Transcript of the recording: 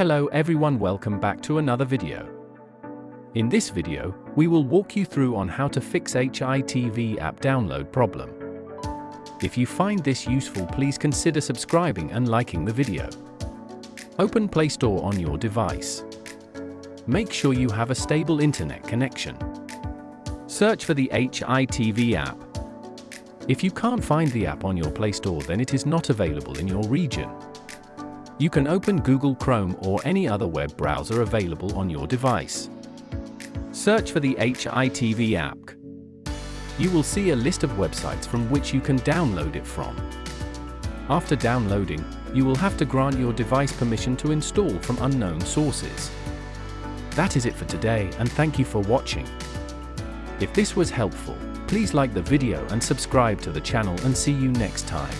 Hello everyone, welcome back to another video. In this video, we will walk you through on how to fix HITV app download problem. If you find this useful, please consider subscribing and liking the video. Open Play Store on your device. Make sure you have a stable internet connection. Search for the HITV app. If you can't find the app on your Play Store, then it is not available in your region. You can open Google Chrome or any other web browser available on your device. Search for the HITV app. You will see a list of websites from which you can download it from. After downloading, you will have to grant your device permission to install from unknown sources. That is it for today, and thank you for watching. If this was helpful, please like the video and subscribe to the channel, and see you next time.